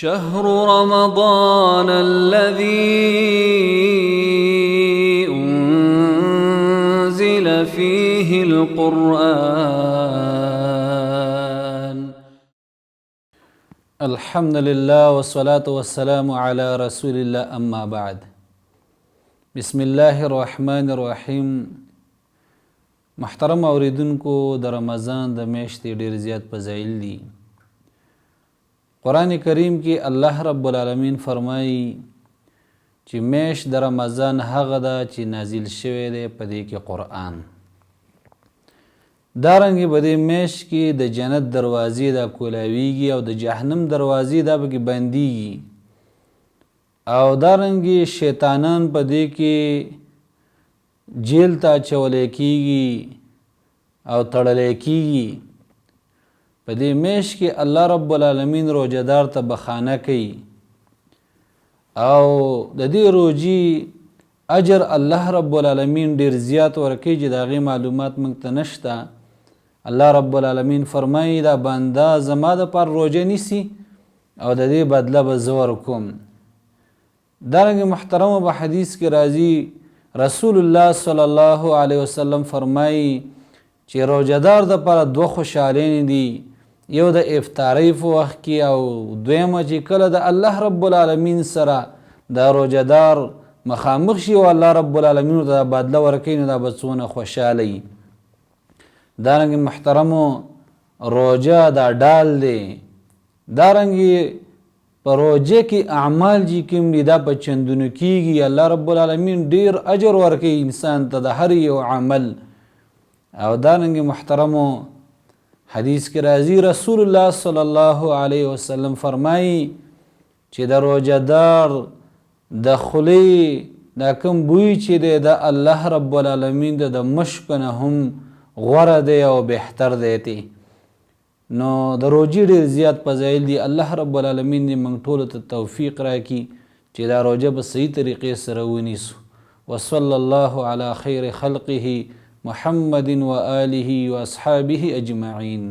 شهر رمضان الذي أنزل فيه القرآن. الحمد لله والصلاة والسلام على رسول الله أما بعد. بسم الله الرحمن الرحیم. محترم اوریدونکو، د رمضان د میاشتې ډیر زیات فضایل دي. قرآن کریم کې الله رب العالمین فرمایي چې میاشت د رمضان هغه ده چې نازل شوی دی په دې کې قرآن. دارنګې په دې میاشت کې د جنت دروازې دا کولاویږي او د جهنم دروازې دا پکې بندیږي، او دارنګې شیطانان په دې کې جیل ته اچولی کیږي او تړلی کیږي. په دې میاشت کې الله رب العالمین روزهدار ته بخانه کوي او د دې روزې اجر الله رب العالمین ډیر زیات ورکوي چې د هغې معلومات موږ ته نشته. الله رب العالمین فرمایي دا بنده زما دپاره روژه نیسي او د دې بدله به زه ورکوم. دارنګې محترمو په حدیث کې راځي، رسول الله صلی الله علیه وسلم فرمایي چې روژهدار دپاره دوه خوشحالۍ دي، یو د افطارۍ په وخت کې او دویمه چې کله د الله رب العالمین سره دا روژهدار مخامخ شي او الله رب العالمین ورته دا بدله ورکوي، نو دا به څومره خوشحاله وي. دارنګې محترمو، روژه دا ډال دی. دارنګې په روژه کې اعمال چې کوم دي دا په چندونو کیږي. الله رب العالمین ډیر اجر ورکوي انسان ته د هر یو عمل. او دارنګې محترمو، حدیث کې راځي رسول الله صلی الله علیه وسلم فرمایي چې د روژهدار د خولې دا کوم بوی چې دی د الله رب العالمین د مشک نه هم غوره دی او بهتر دی. نو د روژې ډېر زیات فضایل دي. الله رب العالمین دې موږ ټولو ته توفیق راکړي چې دا روژه په صحیح طریقې سره ونیسو. وصلی الله علی خیر خلقه محمد و آله و اصحابه اجمعین.